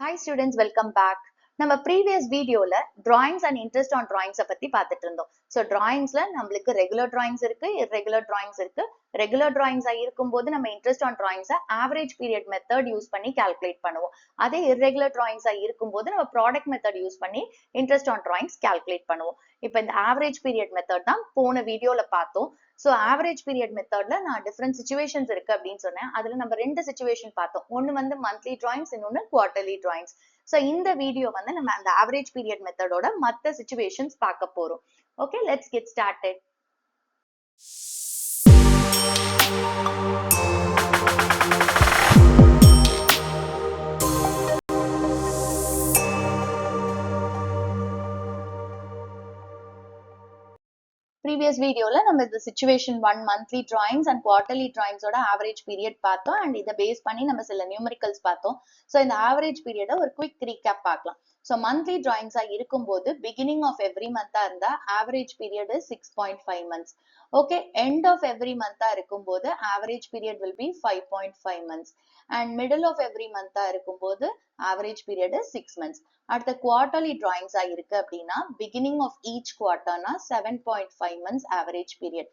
Hi students, welcome back. நம்ம previous videoல drawings and interest on drawings பத்தி பார்த்துட்டு இருந்தோம். So drawingsல நம்மளுக்கு regular drawings இருக்கு, irregular drawings இருக்கு. Regular drawings இருக்கும்போது நம்ம interest on drawings average period method use பண்ணி calculate பண்ணுவோம். அதே irregular drawings இருக்கும்போது நம்ம product method use பண்ணி interest on drawings calculate பண்ணுவோம். இப்போ இந்த average period method தான் போன வீடியோல பார்த்தோம். So average period methodல நான் different situations இருக்கு அப்படின்னு சொன்னேன். அதுல நம்ம ரெண்டு situation பார்த்தோம். ஒன்னு வந்து monthly drawings, இன்னொன்னு quarterly drawings. So இந்த வீடியோ வந்து நம்ம அந்த average period methodோட மத்த situations பார்க்க போறோம். Okay, let's get started. Previous videoல நம்ம இந்த situation 1 monthly drawings and quarterly drawings ஓட average period பார்த்தோம் and இதை base பண்ணி நம்ம சில numericals பார்த்தோம். So இந்த average period ஒரு quick recap பார்க்கலாம். So monthly drawings இருக்கும்போது beginning of every month இருந்தா average period is 6.5 months. Okay, end of every month இருக்கும்போது average period will be 5.5 months. And middle of every month இருக்கும்போது average period is 6 months. அடுத்த quarterly drawings இருக்கு அப்படின்னா beginning of each quarter னா 7.5 months average period.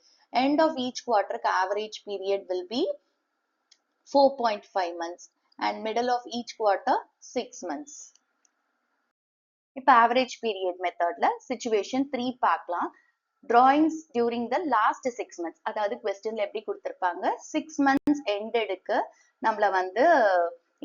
End of each quarter average period will be 4.5 months and middle of each quarter 6 months. இப்போ average period methodல situation 3 பார்க்கலாம். Drawings during the last 6 months. அதாவது questionல எப்படி கொடுத்திருப்பாங்க 6 months endedக்கு நம்மள வந்து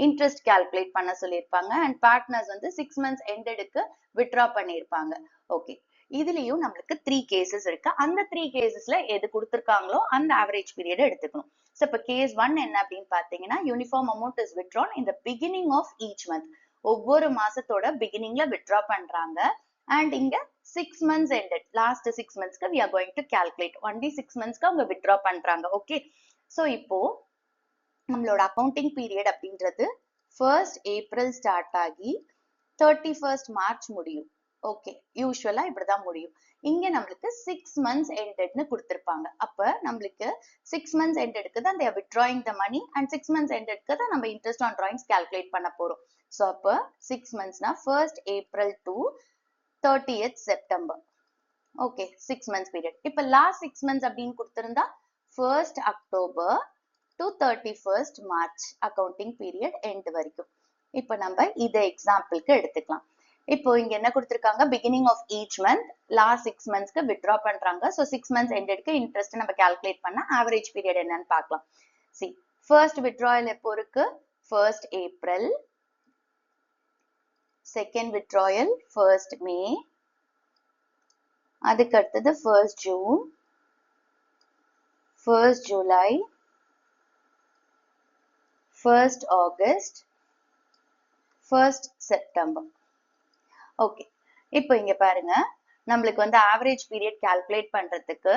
interest calculate பண்ண சொல்லியிருப்பாங்க and partners வந்து 6 months endedக்கு withdraw பண்ணியிருப்பாங்க. Okay, இதுலயும் நம்மளுக்கு 3 cases இருக்கு. அந்த 3 casesல எது கொடுத்திருக்காங்களோ அந்த average period எடுத்துக்கணும். So இப்போ case 1 என்ன அப்படின்னு பார்த்தீங்கன்னா uniform amount is withdrawn in the beginning of each month. ஒவ்வொரு மாசத்தோட beginningல withdraw பண்றாங்க and இங்க 6 months ended, last 6 monthsக்கு we are going to calculate. only 6 monthsக்கு அவங்க withdraw பண்றாங்க. Okay, so இப்போ நம்மளோட accounting period அப்படின்றது 1st April start ஆகி 31st March முடியும். ஓகே, யூஸ்வலா இப்படிதான் முடியும். இங்க நம்மளுக்கு 6 months endedன்னு கொடுத்திருப்பாங்க. அப்ப நம்மளுக்கு 6 months endedக்கு தான் they are withdrawing the money and 6 months endedக்கு தான் நம்ம interest on drawings calculate பண்ண போறோம். So அப்ப 6 monthsனா 1st April to 30th September. Okay, 6 months period. இப்ப last 6 months அப்படின்னு கொடுத்திருந்தா 1st October to 31st March accounting period end வரைக்கும். இப்ப நம்ம இதை எக்ஸாம்பிளுக்கு எடுத்துக்கலாம். இப்போ இங்க என்ன கொடுத்திருக்காங்க beginning of each month, last 6 monthsக்கு withdraw பண்றாங்க. So 6 months endedக்கு interest நம்ம calculate பண்ணா average period என்னன்னு பார்க்கலாம். See, first withdrawal எப்போ இருக்கு 1st April, second withdrawal 1st May, அதுக்கு அடுத்தது 1st June, 1st July, 1st August, 1st September. Okay, இப்போ இங்க பாருங்க நம்மளுக்கு வந்து average period calculate பண்றதுக்கு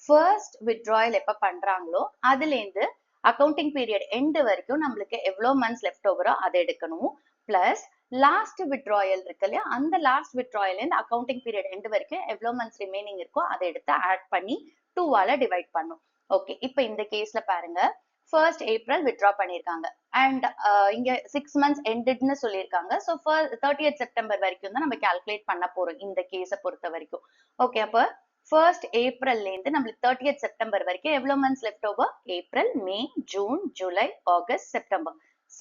first withdrawal எப்ப பண்றாங்களோ அதுல இருந்து accounting period end வரைக்கும் நம்மளுக்கு எவ்வளவு months left overோ அதை எடுக்கணும். plus last withdrawal இருக்கு இல்லையா, அந்த last withdrawal இருந்து accounting period end வரைக்கும் எவ்வளவு months remaining இருக்கோ அதை எடுத்து add பண்ணி 2 ஆல divide பண்ணும். ஓகே, இப்போ இந்த கேஸ்ல பாருங்க 1st April withdraw பண்ணிருக்காங்க and இங்க 6 months endedன்னு சொல்லியிருக்காங்க. So 30th September வரைக்கும் தான் நம்ம calculate பண்ண போறோம் இந்த கேஸை பொறுத்த வரைக்கும். ஓகே, அப்ப 1st Aprilல இருந்து நம்மளுக்கு 30th September வரைக்கும் எவ்வளவு months left over? April, May, June, July, August, September.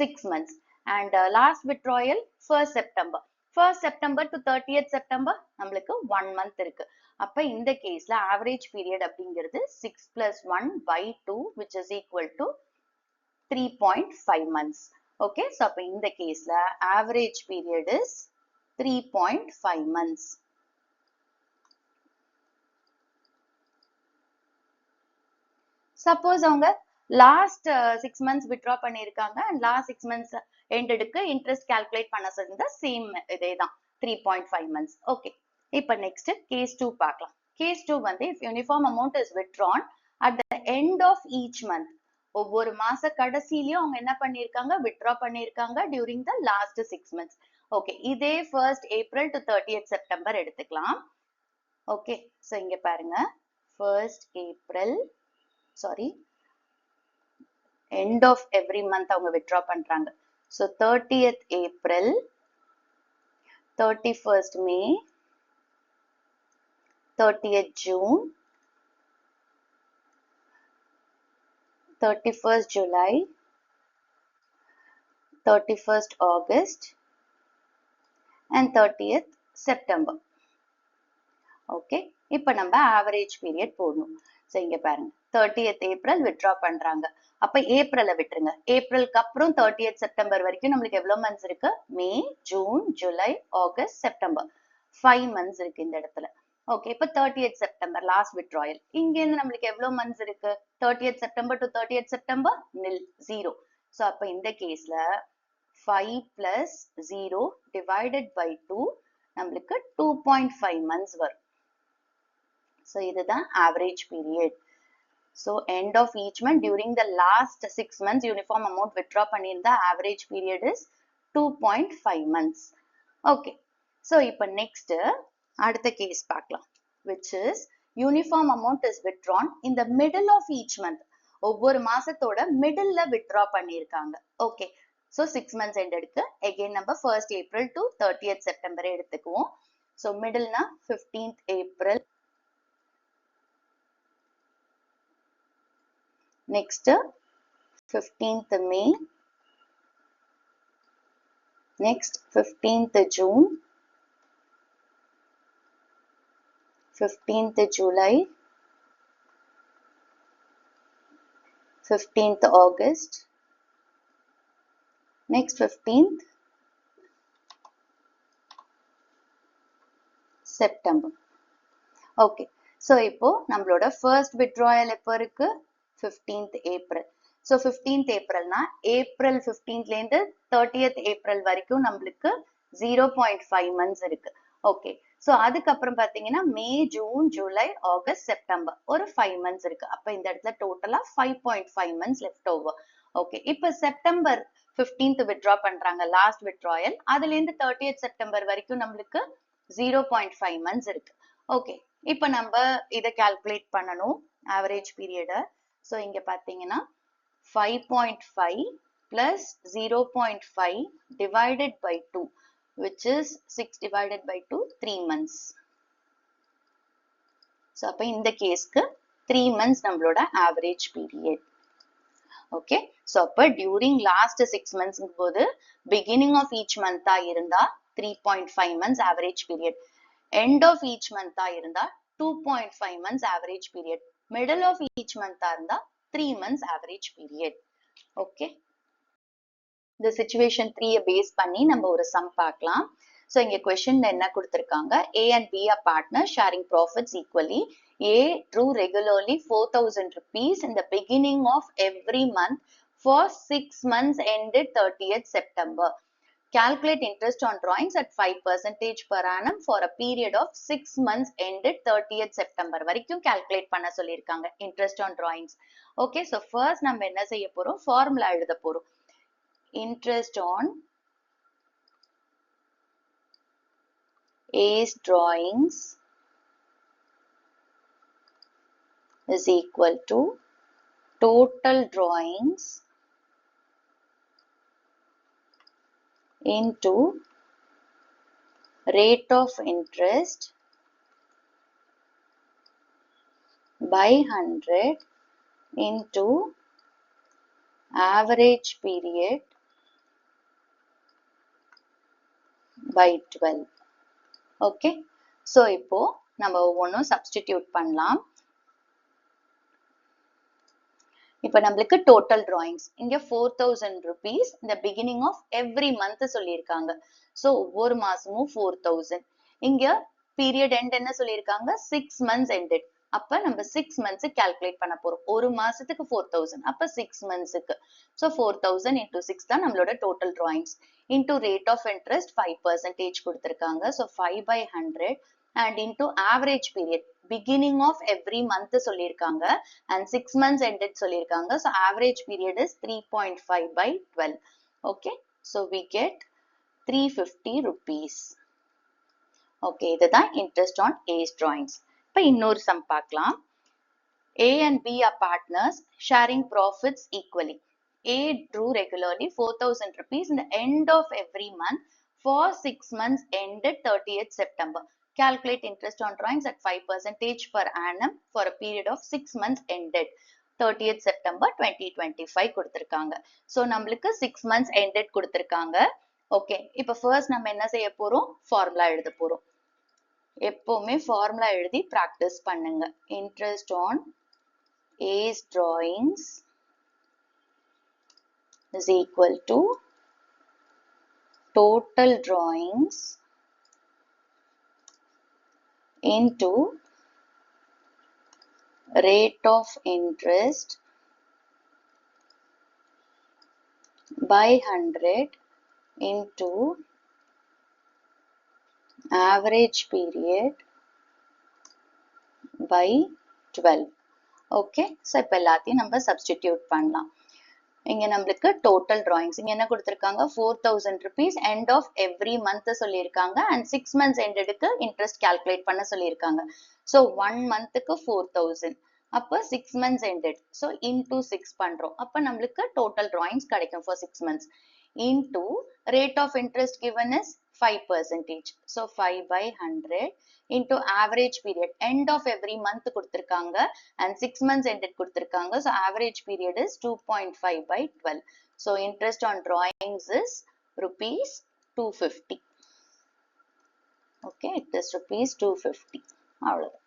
6 months. And last withdrawal 1st September. 1st September to 30th September நம்மளுக்கு 1 month இருக்கு. அப்ப இந்த கேஸ்ல average period அப்படிங்கிறது 6 plus 1 by 2 which is equal to 3.5 months. Okay, so அப்ப இந்த கேஸ்ல average period is 3.5 months. Suppose அவங்க last 6 months withdraw பண்ணிருக்காங்க and last 6 months endedக்கு interest calculate பண்ண சொல்லிருந்தா same இதேதான் 3.5 months. Okay, இப்ப next case 2 பார்க்கலாம். Case 2 வந்து if uniform amount is withdrawn at the end of each month, ஒவ்வொரு மாச கடைசியிலயும் அவங்க என்ன பண்ணிருக்காங்க withdraw பண்ணிருக்காங்க during the last 6 months. Okay, இதே 1st April to 30th September எடுத்துக்கலாம். Okay, so இங்க பாருங்க 1st April, sorry, end of every month அவங்க withdraw பண்றாங்க. So 30th April, 31st May, 30th June, 31st July, 31st August and 30th September. Okay, இப்போ நம்ம average period போடணும். So இங்க பாருங்க 30th ஏப்ரல் வித்ட்ரா பண்றாங்க. அப்ப ஏப்ரலை விட்டுருங்க. ஏப்ரலுக்கு அப்புறம் 30th செப்டம்பர் வரைக்கும் நம்மளுக்கு எவ்வளவு மந்த்ஸ் இருக்கு? May, June, July, August, September. 5 months இருக்கு இந்த இடத்துல. ஓகே, இப்போ 30th செப்டம்பர் லாஸ்ட் வித்ட்ராயல். இங்க இருந்து நம்மளுக்கு எவ்வளவு மந்த்ஸ் இருக்கு? 30th September to 30th September நில் 0. ஸோ அப்ப இந்த கேஸ்ல 5 plus 0 divided by 2 நம்மளுக்கு 2.5 months வரும். So இதுதான் average period. So end of each month during the last 6 months uniform amount withdraw பண்ணியிருந்தா average period is 2.5 months. Okay. So இப்போ next அடுத்த case பார்க்கலாம். Which is uniform amount is withdrawn in the middle of each month. ஒவ்வொரு மாசத்தோட மிடில்ல withdraw பண்ணியிருக்காங்க. Okay. So 6 months end எடுக்கு. Again நம்ம 1st April to 30th September எடுத்துக்குவோம். So middle na 15th April. Next 15th May. Next 15th June. 15th July. 15th August. Next 15th September. Okay. So இப்போ நம்மளோட first withdrawal எப்போ இருக்கு? 15th April. So 15th April na April 15th லேந்து 30th April வரைக்கும் நம்மளுக்கு 0.5 months இருக்கு. Okay. So அதுக்கப்புறம் பாத்தீங்கன்னா மே, June, July, August, September ஒரு 5 months இருக்கு. அப்ப இந்த இடத்துல டோட்டலா 5.5 months left over. Okay. இப்ப செப்டம்பர் 15th withdraw பண்றாங்க லாஸ்ட் withdrawal. அதுல இருந்து 30th செப்டம்பர் வரைக்கும் நம்மளுக்கு 0.5 months இருக்கு. ஓகே, இப்போ நம்ம இதை கால்குலேட் பண்ணணும் ஆவரேஜ் பீரியட. ஸோ இங்க பாத்தீங்கன்னா 5.5 plus 0.5 divided by 2 which is 6 divided by 2 3 months. So அப்ப இந்த கேஸ்க்கு 3 months நம்மளோட ஆவரேஜ் பீரியட். ஓகே, ஸோ அப்ப டியூரிங் லாஸ்ட் 6 months போது பிகினிங் ஆஃப் ஈச் மந்த்தா இருந்தா 3.5 months average period, end of each month இருந்தா 2.5 months average period, middle of each month இருந்தா 3 months average period. Okay, இந்த situation 3 base பண்ணி நம்ம ஒரு சம் பார்க்கலாம். So இங்க questionல என்ன கொடுத்திருக்காங்க? A and B are partners sharing profits equally. A drew regularly 4,000 rupees in the beginning of every month for 6 months ended 30th September. Calculate interest on drawings at 5% per annum for a period of 6 months ended 30th September வரைக்கும் calculate பண்ண சொல்லியிருக்காங்க interest on drawings. Okay, so first நம்ம என்ன செய்ய போறோம்? Formula எழுத போறோம். Interest on A's drawings is equal to total drawings into rate of interest by 100 into average period by 12. Okay, so இப்போ நம்ம ஒவ்வொன்றும் substitute பண்ணலாம். இப்போ நம்மளுக்கு total drawings இங்க 4,000 rupees இந்த beginning of every month சொல்லியிருக்காங்க. So ஒவ்வொரு மாசமும் 4,000. இங்க period end என்ன சொல்லியிருக்காங்க? 6 months ended. அப்ப நம்ம 6 months calculate பண்ண போறோம். ஒரு மாசத்துக்கு 4,000. அப்ப 6 monthsக்கு. So 4,000 into 6 தான் நம்மளோட total drawings. Into rate of interest 5% கொடுத்திருக்காங்க. So 5 by 100 and into average period. Beginning of every month சொல்லியிருக்காங்க and 6 months ended சொல்லியிருக்காங்க. So average period is 3.5 by 12. Okay, so we get 350 rupees. Okay, இதுதான் interest on A's drawings. இப்போ இன்னொரு sum பார்க்கலாம். A and B are partners sharing profits equally. A drew regularly 4,000 rupees in the end of every month for 6 months ended 30th September. Calculate interest on drawings at 5% per annum for a period of 6 months ended 30th September 2025 கொடுத்திருக்காங்க. So நம்மளுக்கு 6 months ended கொடுத்திருக்காங்க. Okay, இப்போ first நம்ம என்ன செய்ய போறோம்? Formula எழுத போறோம். எப்பவுமே formula எழுதி practice பண்ணுங்க. Interest on A's drawings is equal to total drawings into rate of interest by 100 into average period by 12. Okay, so இப்போ எல்லாத்தையும் நம்ம substitute பண்ணலாம். இங்க நம்மளுக்கு total drawings இங்க என்ன கொடுத்திருக்காங்க 4,000 rupees end of every month சொல்லியிருக்காங்க and 6 months endedக்கு interest calculate பண்ண சொல்லியிருக்காங்க. So 1 monthக்கு 4,000 அப்ப 6 months ended. So into 6 பண்றோம். அப்ப நம்மளுக்கு total drawings கிடைக்கும் for 6 months into rate of interest given is 5%. So 5 by 100 into average period end of every month கொடுத்திருக்காங்க and 6 months ended கொடுத்திருக்காங்க. So average period is 2.5 by 12. So interest on drawings is rupees 250. Okay, it is rupees 250. அவ்வளவுதான்.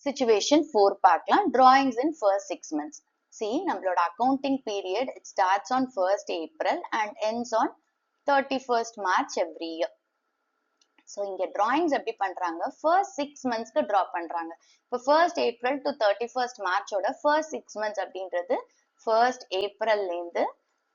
Situation 4 பார்க்கலாம். Drawings in first 6 months. See, நம்மளோட accounting period it starts on 1st April and ends on 31st March every year. So இங்க drawings எப்படி பண்றாங்க first 6 monthsக்கு draw பண்றாங்க. இப்போ 1st April to 31st March ஓட first 6 months அப்படின்றது 1st April ல இருந்து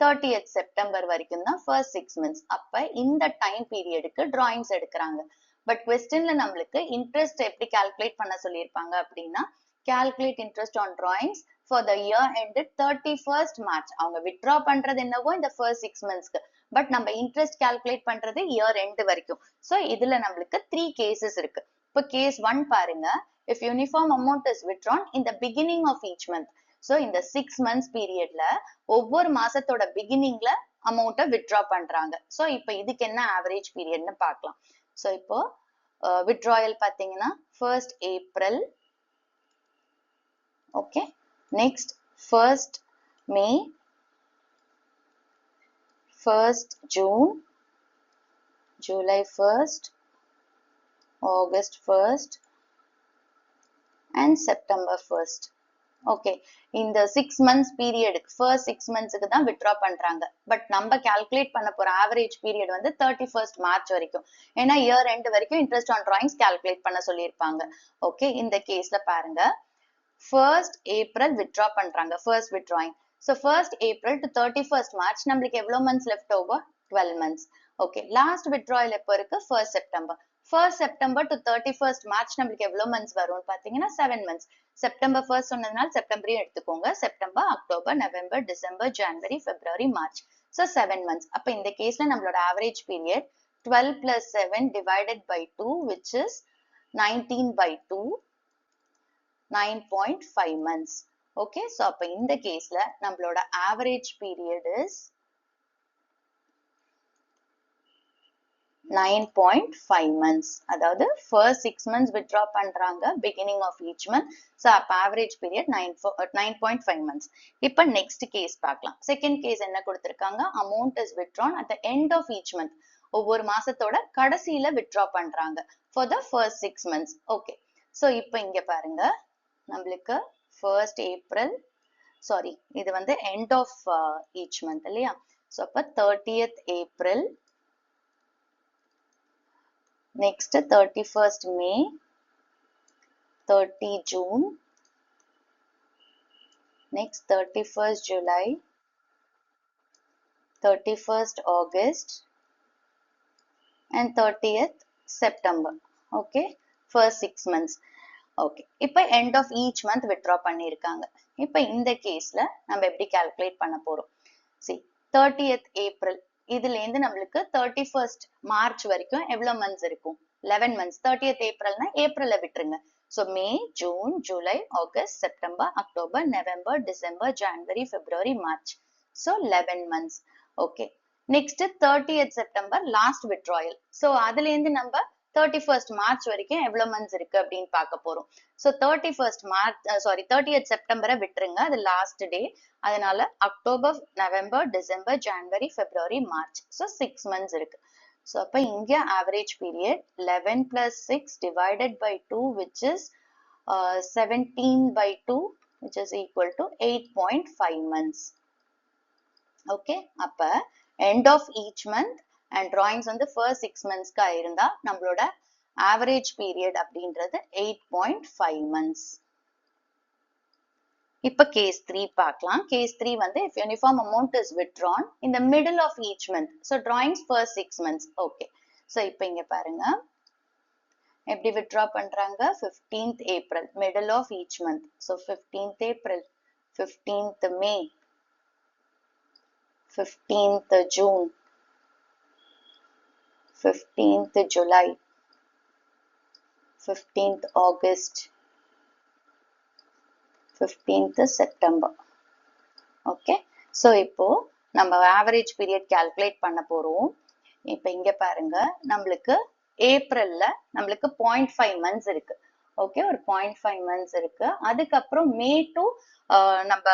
30th September வரைக்கும் தான் first 6 months. அப்ப இந்த time periodக்கு drawings எடுக்கிறாங்க. பட் questionல நம்மளுக்கு interest எப்படி calculate பண்ண சொல்லியிருப்பாங்க அப்படின்னா calculate interest on drawings for the year ended 31st March. அவங்க withdraw பண்றது என்னவோ இந்த first 6 monthsக்கு பட் நம்ம interest calculate பண்றது year end வரைக்கும். So இதுல நம்மளுக்கு 3 cases இருக்கு. இப்போ case 1 பாருங்க. If uniform amount is withdrawn in the beginning of each month. So இந்த 6 months periodல ஒவ்வொரு மாசத்தோட beginningல amount withdraw பண்றாங்க. So இப்போ இதுக்கு என்ன average periodன்னு பார்க்கலாம். So இப்போ withdrawal பாத்தீங்கன்னா 1st April. Okay. Next 1st May. 1st June, July 1st, August 1st and September 1st. Okay, இந்த 6 months period first 6 monthsக்கு தான் withdraw பண்றாங்க. பட் நம்ம calculate பண்ண போற average period வந்து 31st March வரைக்கும். ஏன்னா year end வரைக்கும் interest on drawings calculate பண்ண சொல்லியிருப்பாங்க. Okay, இந்த கேஸ்ல பாருங்க 1st April withdraw பண்றாங்க first withdrawing. So 1st April to 31st March நம்மளுக்கு எவ்வளவு months left over 12 months. Okay, last withdrawal எப்போ இருக்கு 1st September. 1st September to 31st March நம்மளுக்கு எவ்வளவு months வரும்னு பாத்தீங்கன்னா 7 months. September 1st சொன்னதுனால செப்டம்பரையும் எடுத்துக்கோங்க. September, October, November, December, January, February, March. So 7 months. அப்ப இந்த கேஸ்ல நம்மளோட average period 12 plus 7 divided by 2 which is 19 by 2, 9.5 months. Okay, so அப்ப இந்த கேஸ்ல நம்மளோட average period is 9.5 months. அதாவது first 6 months withdraw பண்றாங்க beginning of each month. So அப்ப average period 9.5 months. இப்ப next case பார்க்கலாம். Second case என்ன கொடுத்திருக்காங்க amount is withdrawn at the end of each month. ஒவ்வொரு மாசத்தோட கடைசியில withdraw பண்றாங்க for the first 6 months. Okay, so இப்ப இங்க பாருங்க நம்மளுக்கு 1st April, sorry இது வந்து end of each month இல்லையா. So அப்ப 30th April, next 31st May, 30 June, next 31st July, 31st August and 30th September. Okay, first 6 months. Okay, இப்போ end of each month withdraw பண்ணிருக்காங்க. இப்போ இந்த கேஸ்ல நம்ம எப்படி calculate பண்ண போறோம். See, 30th April இதுல இருந்து நம்மளுக்கு 31st March வரைக்கும் எவ்வளவு months இருக்கும் 11 months. 30th April னா ஏப்ரல்ல விட்டுருங்க. So May, June, July, August, September, October, November, December, January, February, March. So 11 months. Okay. Next 30th September last withdrawal. So அதுலேந்து நம்ம 31st March வரைக்கும் எவ்வளவு months இருக்கு அப்படின்னு பார்க்க போறோம். So 31st March, 30th September விட்டுருங்க, அது last day. அதனால October, November, December, January, February, March. So 6 months இருக்கு. So அப்ப இங்க average period 11 plus 6 divided by 2, which is 17 by 2, which is equal to 8.5 months. Okay, அப்ப end of each month and drawings on the first 6 months கா இருந்தா நம்மளோட average period அப்படின்றது 8.5 months. இப்ப case 3 பார்க்கலாம். Case 3 வந்து if uniform amount is withdrawn in the middle of each month. So drawings first 6 months. Okay. So இப்ப இங்க பாருங்க எப்படி withdraw பண்றாங்க 15th April middle of each month. So 15th April, 15th May, 15th June, 15th July, 15th August, 15th September. Okay. So இப்போ நம்ம average period calculate பண்ண போறோம். இப்ப இங்க பாருங்க நம்மளுக்கு ஏப்ரல்ல நம்மளுக்கு 0.5 months இருக்கு. ஓகே, ஒரு 0.5 months இருக்கு. அதுக்கப்புறம் மே டு நம்ம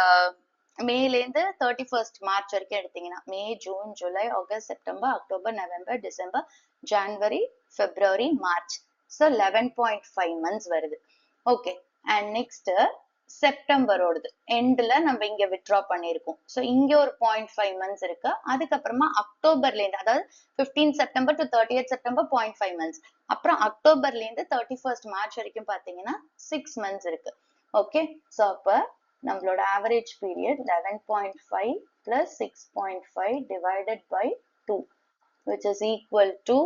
மேலேருந்து 31st March வரைக்கும் எடுத்தீங்கன்னா May, June, July, August, September, October, November, December, ஜனவரி, பிப்ரவரி, மார்ச். ஸோ 11.5 months வருது. ஓகே, அண்ட் நெக்ஸ்ட் செப்டம்பரோடது எண்ட்ல நம்ம இங்க வித்ட்ரா பண்ணிருக்கோம். சோ இங்க ஒரு 0.5 months இருக்கு. அதுக்கப்புறமா அக்டோபர்ல இருந்து, அதாவது 15 September to 30th September 0.5 months, அப்புறம் அக்டோபர்ல இருந்து 31st மார்ச் வரைக்கும் பாத்தீங்கன்னா 6 months இருக்கு. ஓகே, சோ அப்ப நம்மளோட average period 11.5 plus 6.5 divided by 2, which is equal to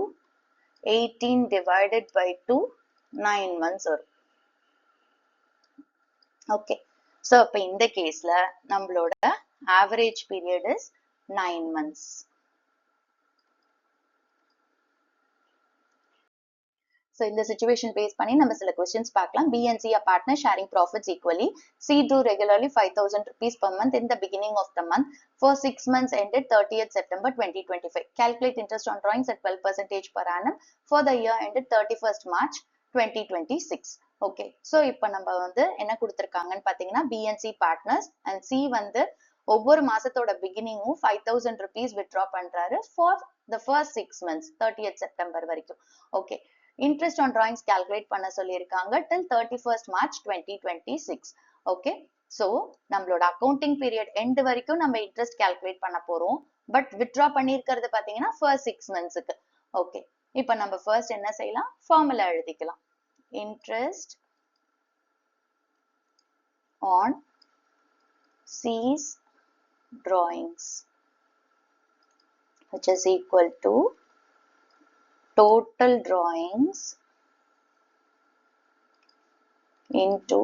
18 divided by 2, 9 months வரும். Okay, so அப்ப இந்த கேஸ்ல நம்மளோட average period is 9 months. So இந்த situation base பண்ணி நம்ம சில questions பார்க்கலாம். B and C are partners sharing profits equally. C drew regularly 5,000 rupees per month in the beginning of the month for 6 months ended 30th September 2025. Calculate interest on drawings at 12% per annum for the year ended 31st March 2026. Okay, so இப்போ நம்ம வந்து என்ன கொடுத்துருக்காங்கன்னு பார்த்தீங்கன்னா BNC partners and C வந்து ஒவ்வொரு மாசத்தோட பிகினிங்கும் 5,000 rupees வித்ட்ரா பண்றாரு for the first 6 months 30th September வரைக்கும். Okay, interest on drawings calculate பண்ண சொல்லியிருக்காங்க till 31st March 2026. Okay, so நம்மளோட அக்கௌண்டிங் பீரியட் எண்ட் வரைக்கும் நம்ம இன்ட்ரெஸ்ட் கால்குலேட் பண்ண போறோம். பட் வித்ட்ரா பண்ணியிருக்கிறது பார்த்தீங்கன்னா ஃபர்ஸ்ட் 6 monthsக்கு. ஓகே, இப்போ நம்ம ஃபர்ஸ்ட் என்ன செய்யலாம், ஃபார்முலா எழுதிக்கலாம். Interest on C's drawings, which is equal to total drawings into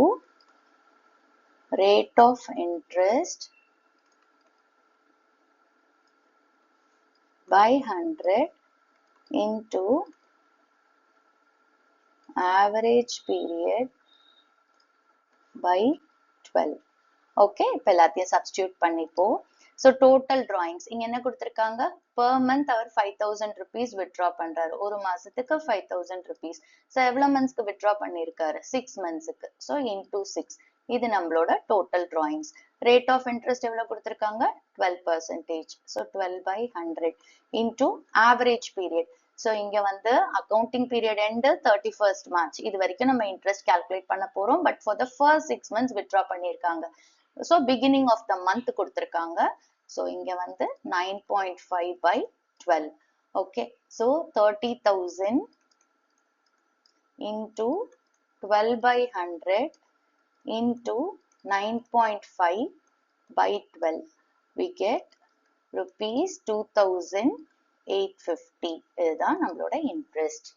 rate of interest by 100 into average period by 12. Okay, இப்போ எல்லாத்தையும் சப்ஸ்டியூட் பண்ணிப்போம். ஸோ டோட்டல் டிராயிங்ஸ் இங்க என்ன கொடுத்துருக்காங்க, பெர் மந்த் அவர் 5,000 rupees வித்ட்ரா பண்றாரு. ஒரு மாசத்துக்கு 5,000 rupees. ஸோ எவ்வளவு மந்த்ஸ்க்கு வித்ட்ரா பண்ணிருக்காரு, 6 monthsக்கு. ஸோ இன்டூ 6, இது நம்மளோட total drawings. Rate of interest எவ்வளவு கொடுத்துருக்காங்க, 12%. So 12 by 100 into average period. So இங்க வந்து accounting period end 31st March, இது வரைக்கும் நம்ம இன்ட்ரெஸ்ட் கால்குலேட் பண்ண போறோம். But for the first 6 months withdraw பண்ணிருக்காங்க. So beginning of the month கொடுத்துருக்காங்க. ஸோ இங்க வந்து 9.5 by 12. Okay, so 30,000 into 12 by 100 into 9.5 by 12. We get rupees 2,850. இதுதான் நம்மளோட இன்ட்ரெஸ்ட்.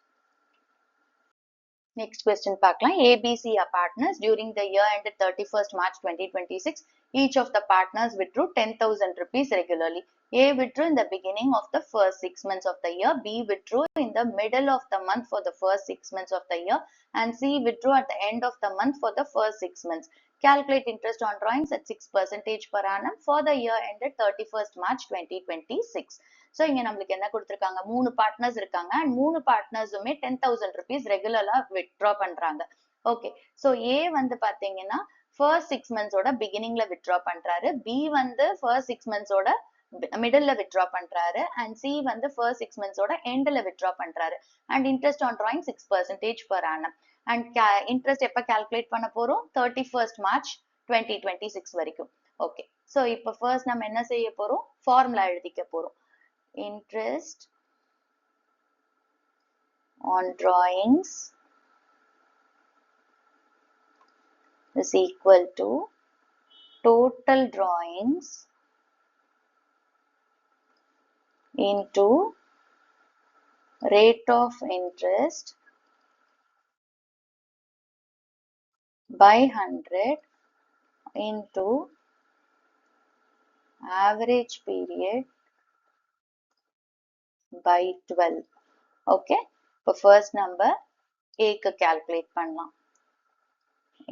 Next question பார்க்கலாம். ABC are partners during the year ended 31st March 2026. Each of the partners withdrew 10,000 rupees regularly. A withdrew in the beginning of the first 6 months of the year, B withdrew in the middle of the month for the first 6 months of the year, and C withdrew at the end of the month for the first 6 months. Calculate interest on drawings at 6% per annum for the year ended 31st March 2026. So இங்க நம்மளுக்கு என்ன கொடுத்திருக்காங்க, 3 partners இருக்காங்க and 3 பார்ட்னர்ஸுமே 10,000 rupees ரெகுலரா withdraw பண்றாங்க. Okay, so A வந்து பாத்தீங்கன்னா first 6 months ஓட beginningல withdraw பண்றாரு, B வந்து first 6 months ஓட மிடில்ல withdraw பண்றாரு, and C வந்து first 6 months ஓட endல withdraw பண்றாரு. and interest on drawing 6% per annum. and interest எப்ப calculate பண்ண போறோம், 31st March 2026 வரைக்கும். ஓகே, ஸோ இப்போ ஃபர்ஸ்ட் நம்ம என்ன செய்ய போறோம், ஃபார்முலா எழுதிக்க போறோம். interest on drawings is equal to total drawings into rate of interest by 100 into average period by 12. okay, இப்போ first number A க்கு calculate பண்ணலாம்.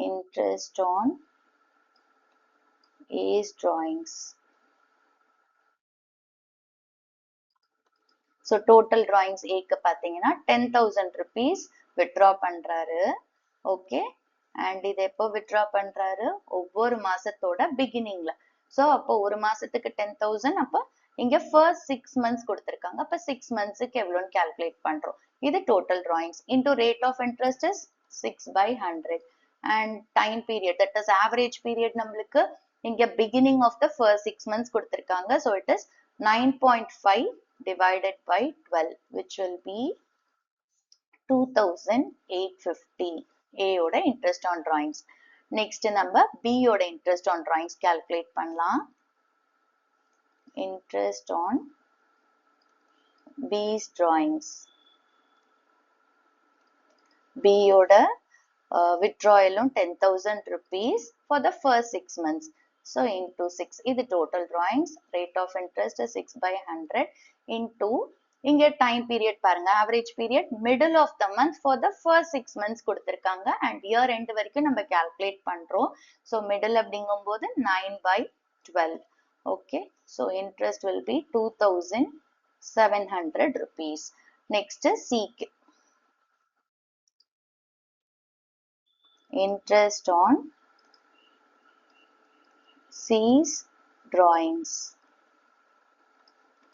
interest on A's drawings. so total drawings A க்கு பாத்தீங்கன்னா 10,000 rupees withdraw பண்றாரு. Okay, and இது எப்போ withdraw பண்றாரு, ஒவ்வொரு மாசத்தோட beginningல. so அப்போ ஒரு மாசத்துக்கு 10,000, அப்போ இங்க first 6 months கொடுத்திருக்காங்க, அப்ப 6 monthsக்கு எவ்வளோன்னு calculate பண்றோம். இது total drawings into rate of interest is 6/100 and time period, that is average period நம்மளுக்கு இங்க beginning of the first 6 months கொடுத்திருக்காங்க, so it is 9.5 divided by 12, which will be 2,850. A ஓட interest on drawings. next நம்ம B ஓட interest on drawings calculate பண்ணலாம். interest on B's drawings. B ஓட withdrawalum 10,000 rupees for the first 6 months. so into 6, இது total drawings, rate of interest is 6/100 into இங்க time period பாருங்க, average period middle of the month for the first 6 months கொடுத்திருக்காங்க and year end வரைக்கும் நம்ம calculate பண்றோம். so middle அப்படிங்கும்போது 9/12. okay, so interest will be 2,700 rupees. next C க்கு interest on C's drawings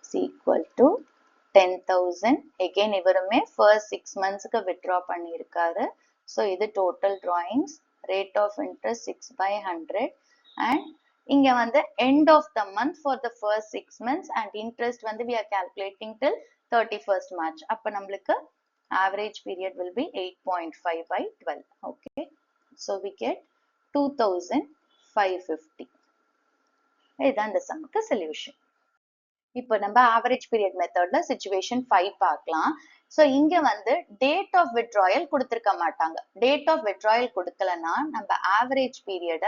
is equal to 10,000. again இவருமே first 6 monthsக்கு withdraw பண்ணியிருக்காரு, so இது total drawings, rate of interest 6/100 and இங்க வந்து end of the month for the first 6 months and interest வந்து we are calculating till 31st March. அப்ப நம்மளுக்கு average period will be 8.5/12. okay, so we get 2,550. இதுதான் இந்த சம்முக்கு solution. இப்போ நம்ம average period மெத்தட்ல சிச்சுவேஷன் 5 பார்க்கலாம். ஸோ இங்க வந்து டேட் ஆஃப் வித்ட்ராயல் கொடுத்துருக்க மாட்டாங்க. டேட் ஆஃப் வித்ட்ராயல் கொடுக்கலன்னா நம்ம ஆவரேஜ் பீரியட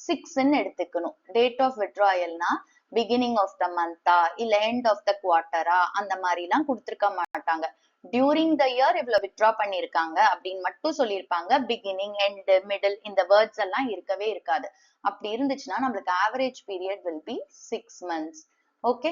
6ன்னு எடுத்துக்கணும். டேட் ஆஃப் வித்ட்ராயல்னா பிகினிங் ஆஃப் த மந்தா இல்ல எண்ட் ஆஃப் த குவார்டரா அந்த மாதிரிலாம் கொடுத்துருக்க மாட்டாங்க. டியூரிங் த இயர் இவ்வளவு வித்ட்ரா பண்ணிருக்காங்க அப்படின்னு மட்டும் சொல்லியிருப்பாங்க. பிகினிங், எண்ட், மிடில் இந்த வேர்ட்ஸ் எல்லாம் இருக்கவே இருக்காது. அப்படி இருந்துச்சுன்னா நம்மளுக்கு average period will be 6 months. Okay,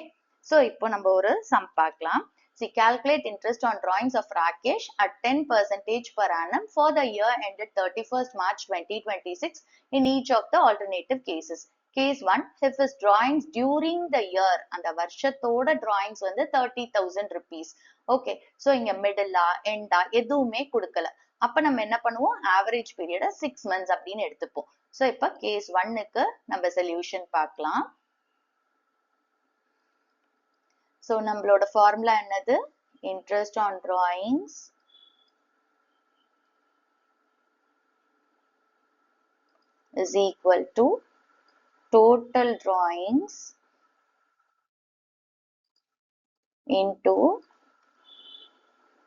so இப்போ நம்ம ஒரு சம் பார்க்கலாம். See, calculate interest on drawings of Rakesh at 10% per annum for the year ended 31st March 2026 in each of the alternative cases. Case 1, if his drawings during the year, அந்த வருஷத்தோட drawings வந்து 30,000 rupees. Okay, so இங்க மிடிலா எண்டா எதுவுமே கொடுக்கல. அப்ப நம்ம என்ன பண்ணுவோம், ஆவரேஜ் பீரியட 6 months அப்படின்னு எடுத்துப்போம். ஸோ இப்போ கேஸ் 1க்கு நம்ம சொல்யூஷன் பார்க்கலாம். So நம்மளோட formula என்னது, interest on drawings is equal to total drawings into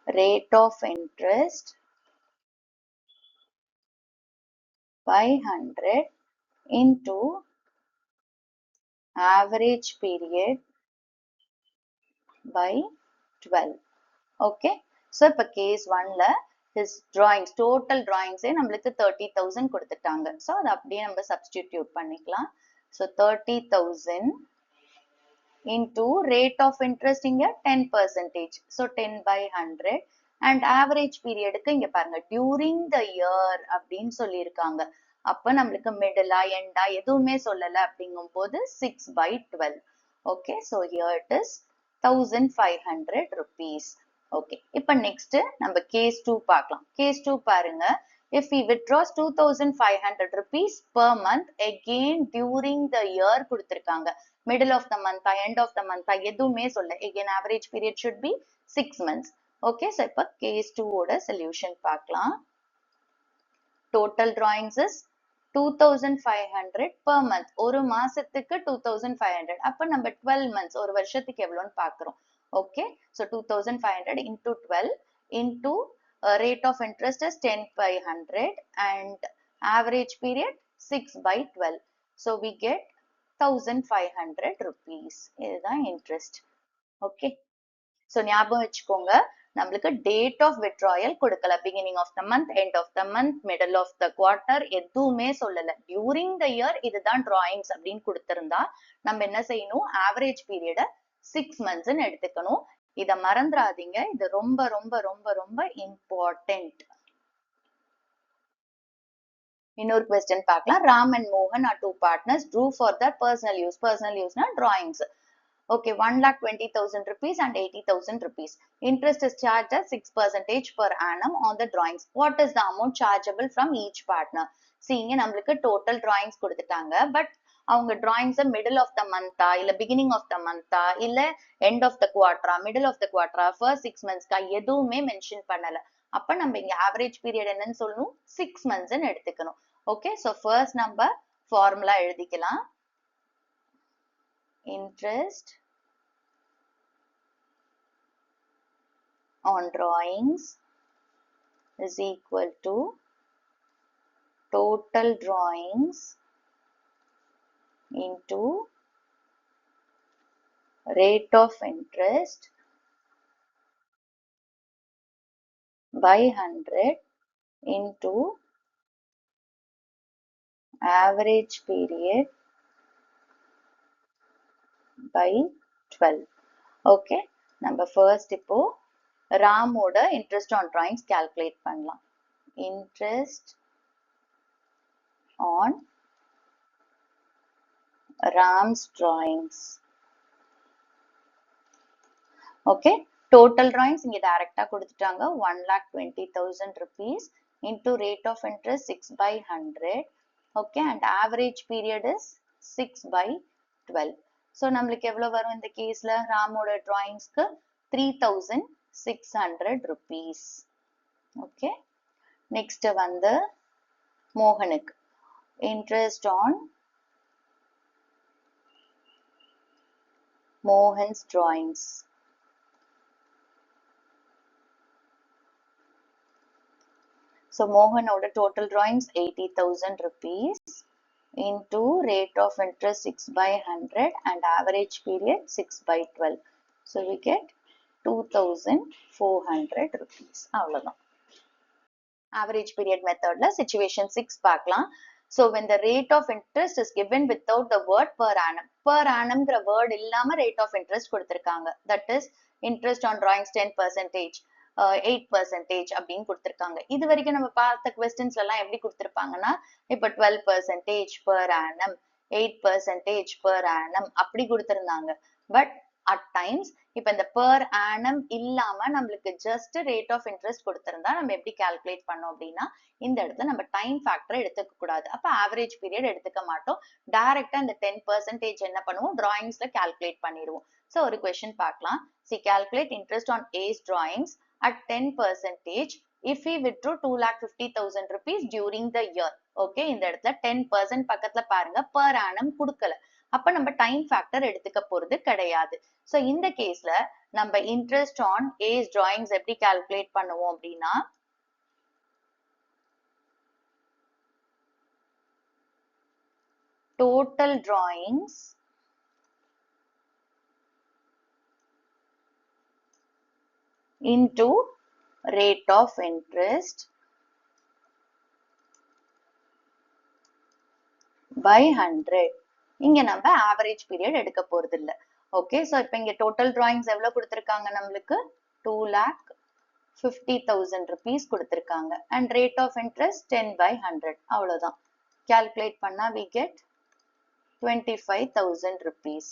rate of interest by 100 into average period by 12. Okay, so இப்ப case 1ல his drawings, total drawings நம்மளுக்கு 30,000 கொடுத்துட்டாங்க. So அதை அப்படியே நம்ம substitute பண்ணிக்கலாம். So 30,000 into rate of interest இங்க 10%. So 10 by 100 and average periodக்கு இங்க பாருங்க during the year அப்படின்னு சொல்லியிருக்காங்க. அப்ப நம்மளுக்கு மிடிலா எண்டா எதுவுமே சொல்லல அப்படிங்கும் போது 6 by 12. Okay, so here it is 1500 rupees. Okay, இப்ப next நம்ம case 2 பார்க்கலாம். Case 2 பாருங்க. If he withdraws 2500 rupees per month again during the year கொடுத்திருக்காங்க. Middle of the month, end of the month, எதுவுமே சொல்ல. Again average period should be 6 months. Okay, so இப்ப case 2 ஓட solution பார்க்கலாம். Total drawings is 2500 per month. ஒரு மாசத்துக்கு 2500. அப்ப நம்ம 12 months, ஒரு வருஷத்துக்கு எவ்வளோன்னு பார்க்கிறோம். Okay, so 2500 into 12 into rate of interest is 10 by 100 and average period 6 by 12. So we get 1500 rupees. இதுதான் interest. Okay, so ஞாபகம் வச்சுக்கோங்க, நம்மளுக்கு date of withdrawal கொடுக்கல. beginning of the month, end of the month, middle of the quarter எதுவுமே சொல்லல. during the year இதுதான் drawings அப்படின்னு கொடுத்திருந்தா நம்ம என்ன செய்யணும், average period 6 months எடுத்துக்கணும். இத மறந்துடாதீங்க, இது ரொம்ப ரொம்ப ரொம்ப ரொம்ப important. இன்னொரு question பார்க்கலாம். Ram and Mohan are two partners, drew for their personal use. Personal use na drawings. Okay, 1,20,000 rupees and 80,000 rupees. Interest is charged at 6% per annum on the drawings. What is the amount chargeable from each partner? See, இங்க நம்மளுக்கு total drawings கொடுத்துட்டாங்க. But அவங்க drawings middle of the month இல்ல beginning of the month இல்ல end of the quarter, middle of the quarter, first 6 months எதுவுமே mention பண்ணல. அப்ப நம்ம இங்க average period என்னன்னு சொல்லணும், 6 months எடுத்துக்கணும். Okay, so first நம்ம formula எழுதிக்கலாம். Interest on drawings is equal to total drawings into rate of interest by 100 into average period by 12. Okay, நம்ம first இப்போ ராமோட interest on drawings calculate பண்ணலாம். Interest on Ram's drawings. Okay, total drawings இங்க டைரக்டா கொடுத்துட்டாங்க. 1,20,000 rupees into rate of interest 6 by 100. Okay, and average period is 6 by 12. So நம்மளுக்கு எவ்வளவு வரும் இந்த கேஸ்ல, ராமோட டிராயிங்ஸ்க்கு 3,600 rupees. Okay, next வந்து மோகனுக்கு interest on Mohan's drawings. So மோகனோட total drawings 80,000 rupees into rate of interest 6 by 100 and average period 6 by 12. So we get 2,400 rupees. அவ்வளவுதான். Average period methodல situation 6 பார்க்கலாம். So when the rate of interest is given without the word per annum. Per annumங்கிற word இல்லாம rate of interest கொடுத்திருக்காங்க. That is interest on drawings 10%. 8% அப்படின்னு கொடுத்திருக்காங்க. இது வரைக்கும் நம்ம பார்த்த questions எல்லாம் எப்படி கொடுத்திருப்பாங்கன்னா, இப்ப 12% per annum, 8% per annum அப்படி கொடுத்திருந்தாங்க. But at times இப்ப இந்த per annum இல்லாம நம்மளுக்கு just rate of interest கொடுத்திருந்தா நம்ம எப்படி calculate பண்ணோம் அப்படின்னா, இந்த இடத்துல நம்ம time factor எடுத்துக்க கூடாது. அப்ப average period எடுத்துக்க மாட்டோம். டைரக்டா இந்த 10% என்ன பண்ணுவோம், drawings ல calculate பண்ணிடுவோம். So ஒரு question பார்க்கலாம். See, calculate interest on A's drawings at 10% if he withdrew 2,50,000 rupees during the year. Okay, இந்த இடத்துல 10% பக்கத்துல பாருங்க per annum கொடுக்கல. அப்ப நம்ம time factor எடுத்துக்க போறது கிடையாது. So இந்த கேஸ்ல நம்ம interest on A's drawings எப்படி calculate பண்ணுவோம் அப்படின்னா, total drawings into rate of interest by 100. இங்க நம்ம average period எடுக்க போறது இல்ல. ஓகே, சோ இப்போ இங்க total drawings எவ்வளவு கொடுத்திருக்காங்க நம்மளுக்கு 2,50,000 rupees கொடுத்திருக்காங்க and rate of interest 10 by 100. அவ்வளவுதான். calculate பண்ணா we get 25,000 rupees.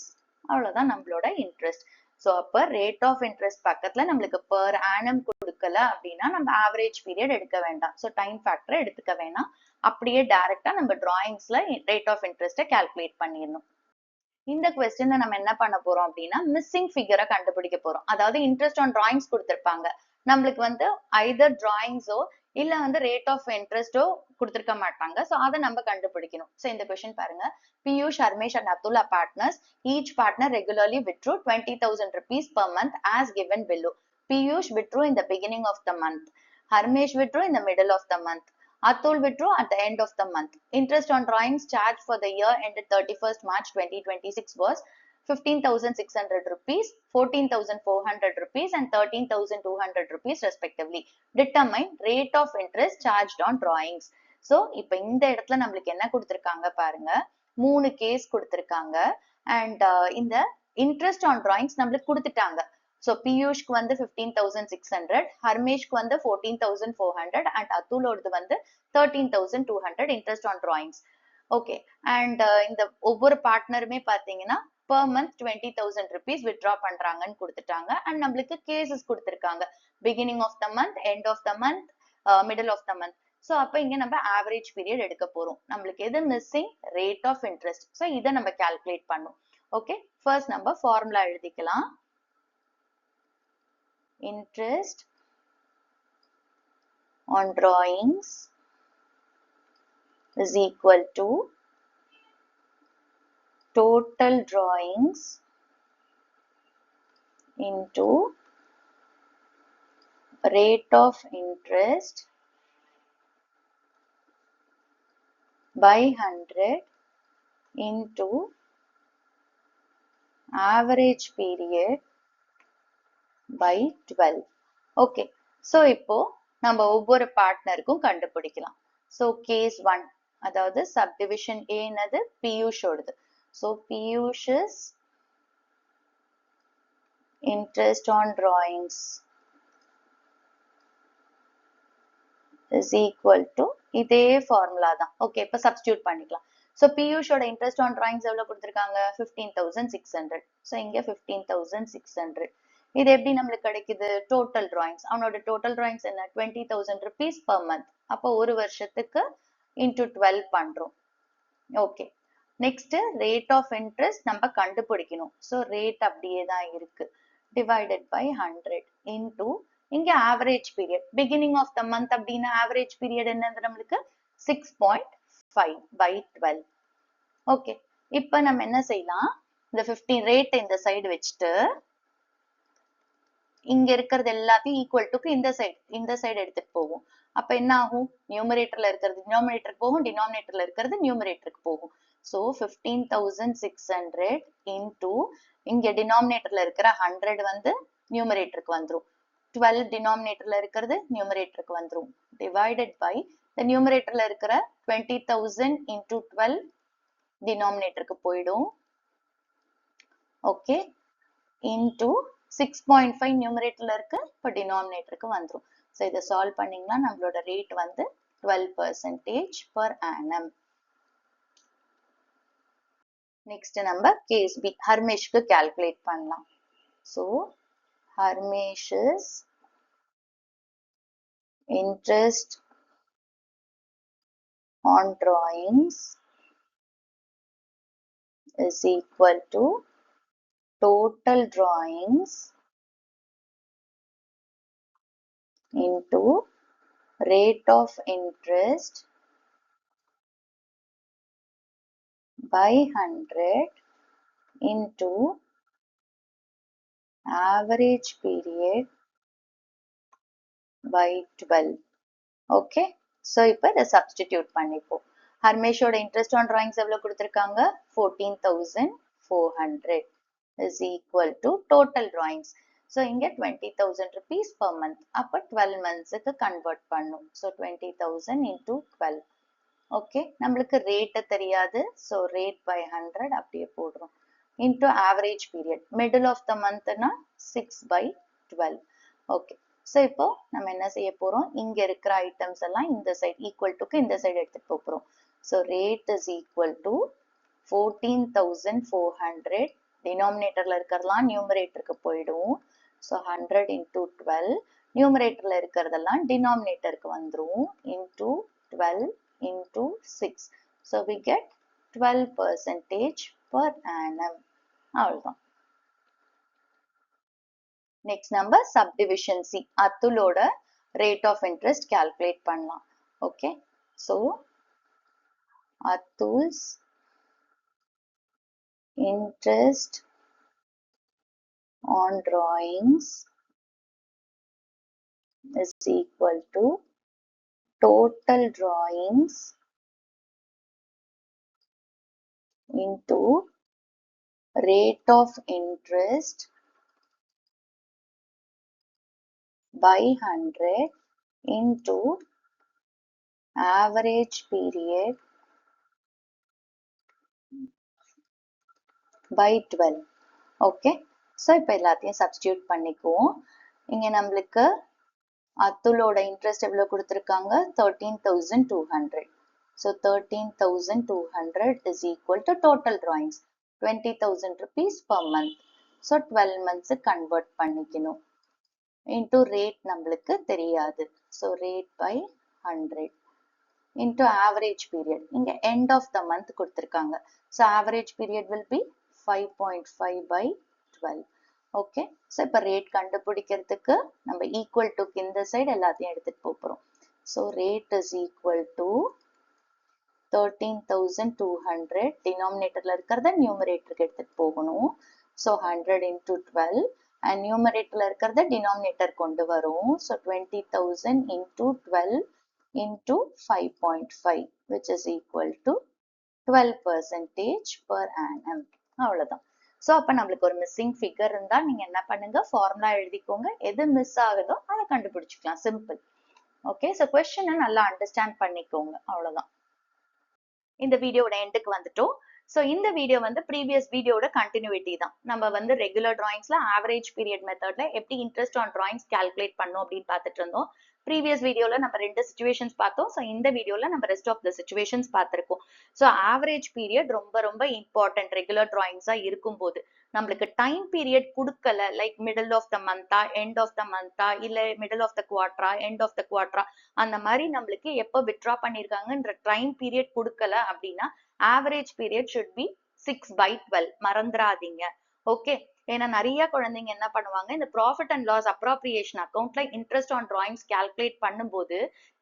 அவ்வளவுதான் நம்மளோட interest. ஸோ அப்போ ரேட் ஆஃப் இன்ட்ரெஸ்ட் பக்கத்துல நம்மளுக்கு பெர் ஆனம் கொடுக்கல அப்படின்னா நம்ம ஆவரேஜ் பீரியட் எடுக்க வேண்டாம். ஸோ டைம் ஃபேக்டரை எடுத்துக்க வேணாம். அப்படியே டைரக்டா நம்ம டிராயிங்ஸ்ல ரேட் ஆஃப் இன்ட்ரெஸ்ட்டை கால்குலேட் பண்ணிடணும். இந்த கொஸ்டின்ல நம்ம என்ன பண்ண போறோம் அப்படின்னா மிஸ்ஸிங் ஃபிகரை கண்டுபிடிக்க போறோம். அதாவது இன்ட்ரெஸ்ட் ஆன் டிராயிங்ஸ் கொடுத்திருப்பாங்க, நம்மளுக்கு வந்து ஐதர் டிராயிங்ஸோ இல்ல வந்து ரேட் ஆஃப் இன்ட்ரெஸ்டோ கொடுத்திருக்க மாட்டாங்க. ஸோ அதை நம்ம கண்டுபிடிக்கணும். ஸோ இந்த கொஸ்டின் பாருங்க, Piyush, Harmesh and Atul are partners. Each partner regularly withdrew 20,000 rupees per month as given below. Piyush withdrew in the beginning of the month. Harmesh withdrew in the middle of the month. Atul withdrew at the end of the month. Interest on drawings charged for the year ended 31st March 2026 was 15,600 rupees, 14,400 rupees and 13,200 rupees respectively. Determine rate of interest charged on drawings. So, இப்போ இந்த இடத்துல நம்மளுக்கு என்ன கொடுத்திருக்காங்க பாருங்க, 3 case கொடுத்திருக்காங்க and இந்த interest on drawings நம்மளுக்கு கொடுத்துட்டாங்க. So, பியூஷ்க்கு வந்து 15,600, ஹர்மேஷ்க்கு வந்து 14,400 and அத்துலோடது வந்து 13,200 interest on drawings. Okay, and இந்த ஒவ்வொரு பார்ட்னருமே பாத்தீங்கன்னா per month 20,000 rupees withdraw பண்றாங்கன்னு கொடுத்துட்டாங்க and நம்மளுக்கு கேசஸ் கொடுத்திருக்காங்க, beginning of the month, end of the month, middle of the month. So, அப்ப இங்க நம்ம average period எடுக்க போறோம். நம்மளுக்கு எது missing? Rate of interest. So, இதை நம்ம calculate பண்ணும். Okay, first நம்ம formula எழுதிக்கலாம். Interest on drawings is equal to total drawings into rate of interest by 100 into average period by 12. Okay, so இப்போ நம்ம ஒவ்வொரு பார்ட்னருக்கும் கண்டுபிடிக்கலாம். So case 1, அதாவது subdivision A என்னது பியூஷோடது. So Piyush's interest on drawings is equal to இதே formula தான். Okay, இப்போ substitute பண்ணிக்கலாம். ஸோ பியூஷோட இன்ட்ரெஸ்ட் ஆன் டிராயிங்ஸ் எவ்வளவு கொடுத்துருக்காங்க? 15,600. ஸோ இங்க 15,600. இது எப்படி நம்மளுக்கு கிடைக்குது? டோட்டல் டிராயிங்ஸ், அவனோட டோட்டல் டிராயிங்ஸ் என்ன? 20,000 rupees per month. அப்போ ஒரு வருஷத்துக்கு into 12 பண்றோம். Okay, next rate of interest நம்ம கண்டுபிடிக்கணும். ஸோ ரேட் அப்படியே தான் இருக்கு, டிவைடட் பை 100 into இங்க average period, beginning of the month அப்படின்னா ஆவரேஜ் பீரியட் என்னது நம்மளுக்கு 6.5 by 12. ஓகே, இப்போ நம்ம என்ன செய்யலாம், இந்த 15 ரேட் இந்த சைடு வச்சுட்டு இங்க இருக்கிறது எல்லாத்தையும் ஈக்குவல் டுக்கு இந்த சைடு எடுத்துட்டு போகும். அப்ப என்ன ஆகும்? நியூமரேட்டர்ல இருக்கிறது டினாமினேட்டருக்கு போகும், டினாமினேட்டர்ல இருக்கிறது நியூமரேட்டருக்கு போகும். ஸோ 15,600 into இங்க டினாமினேட்டர்ல இருக்கிற 100 வந்து நியூமரேட்டருக்கு வந்துரும், 12 டினாமினேட்டர்ல இருக்கிறது நியூமரேட்டருக்கு வந்துரும், டிவைடட் பை இந்த நியூமரேட்டர்ல இருக்கிற 20,000 into 12 டினாமினேட்டருக்கு போயிடும். ஓகே, into 6.5 நியூமரேட்டர்ல இருக்கு, இப்போ டினாமினேட்டருக்கு வந்துரும். ஸோ இதை சால்வ் பண்ணீங்கன்னா நம்மளோட ரேட் வந்து 12% per annum. நெக்ஸ்ட் நம்ம கேஸ் பி, ஹர்மேஷ்க்கு கால்குலேட் பண்ணலாம். So Harmesh's interest on drawings is equal to total drawings into rate of interest by 100 into average period by 12. Okay, so இப்போ இதை சப்ஸ்டிடியூட் பண்ணிப்போம். ஹர்மேஷோட interest on drawings எவ்வளவு கொடுத்துருக்காங்க? 14,400 is equal to total drawings. So இங்க 20,000 rupees per month. அப்ப 12 months க்கு convert பண்ணும். So 20,000 into 12. Okay, நம்மளுக்கு rate தெரியாது. So rate by 100 அப்படியே போடுறோம். Into average period. Middle of the month னா 6 by 12. Okay. So இப்போ நம்ம என்ன செய்ய போறோம்? இங்க இருக்கிற items எல்லாம் இந்த side equal to இந்த side எடுத்துட்டு போறோம். So rate is equal to 14,400. Denominatorல இருக்கிறதெல்லாம் numeratorக்கு போயிடும். So 100 into 12. Numeratorல இருக்கிறதெல்லாம் denominatorக்கு வந்துரும். Into 12 into 6. So we get 12% per annum. அவ்வளவுதான். Next number subdivision C. அத்துலோட rate of interest calculate பண்ணலாம். Okay. So Atul's interest on drawings is equal to total drawings into rate of interest by 100 into average period by 12. Okay. So இப்போ எல்லாத்தையும் substitute பண்ணிக்குவோம். இங்க நம்மளுக்கு அத்துலோட interest எவ்வளவு கொடுத்திருக்காங்க? 13,200. So 13,200 is equal to total drawings. 20,000 rupees per month. So 12 months convert பண்ணிக்கணும். Into rate நம்மளுக்கு தெரியாது. So rate by 100. Into average period. இங்க end of the month கொடுத்திருக்காங்க. So average period will be 5.5 by 12. Okay. So இப்போ rate கண்டுபிடிக்கிறதுக்கு நம்ம equal to இந்த side எல்லாத்தையும் எடுத்துட்டு போறோம். So rate is equal to 13,200. Denominatorல இருக்கிறத numeratorக்கு எடுத்துட்டு போகணும். So 100 into 12. And numeratorல இருக்கிறத denominator கொண்டு வரும். So 20,000 into 12 into 5.5, which is equal to 12% per annum. அவ்வளவுதான். So அப்ப நம்மளுக்கு ஒரு missing figure இருந்தா நீங்க என்ன பண்ணுங்க? formula எழுதிக்கோங்க. எது miss ஆகுதோ அதை கண்டுபிடிச்சுக்கலாம். Simple. Okay. So question நல்லா understand பண்ணிக்கோங்க. அவ்வளவுதான். இந்த வீடியோட எண்டுக்கு வந்துட்டோம். So இந்த வீடியோ வந்து previous வீடியோட continuity தான். நம்ம வந்து regular drawingsல average period methodல எப்படி interest on drawings calculate பண்ணோம் அப்படின்னு பார்த்துட்டு இருந்தோம். previous வீடியோல நம்ம ரெண்டு situations பார்த்தோம். So இந்த வீடியோல நம்ம rest of the situations பார்த்திருக்கோம். So average period ரொம்ப ரொம்ப important regular drawings இருக்கும்போது நம்மளுக்கு time period கொடுக்கல, like middle of the month end of the month இல்ல middle of the quarter end of the quarter அந்த மாதிரி நம்மளுக்கு எப்ப withdraw பண்ணிருக்காங்கன்ற time period கொடுக்கல அப்படின்னா average period should be 6 by 12. மறந்துடாதீங்க. Okay. ஏன்னா நிறைய குழந்தைங்க என்ன பண்ணுவாங்க, இந்த profit and loss appropriation accountல interest on drawings calculate பண்ணும்போது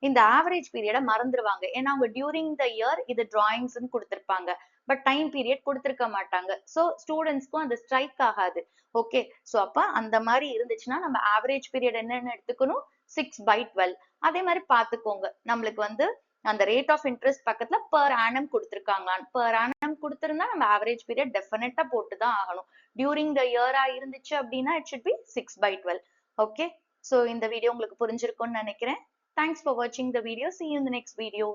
இந்த average period மறந்துடுவாங்க. ஏன்னா அவங்க during the year இது drawings கொடுத்திருப்பாங்க. பட் டைம் பீரியட் கொடுத்திருக்க மாட்டாங்க. ஸோ ஸ்டூடெண்ட்ஸ்க்கும் அது ஸ்ட்ரைக் ஆகாது. ஓகே. ஸோ அப்ப அந்த மாதிரி இருந்துச்சுன்னா நம்ம ஆவரேஜ் பீரியட் என்னன்னு எடுத்துக்கணும்? 6 by 12. அதே மாதிரி பார்த்துக்கோங்க. நம்மளுக்கு வந்து அந்த ரேட் ஆஃப் இன்ட்ரெஸ்ட் பக்கத்துல பெர் ஆனம் கொடுத்திருக்காங்களான்னு. பெர் ஆனம் கொடுத்திருந்தா நம்ம ஆவரேஜ் பீரியட் டெஃபினட்டா போட்டுதான் ஆகணும். டியூரிங் த இயரா இருந்துச்சு அப்படின்னா it should be 6 by 12. Okay. So இந்த வீடியோ உங்களுக்கு புரிஞ்சிருக்கும்னு நினைக்கிறேன். Thanks for watching the video. See you in the next video.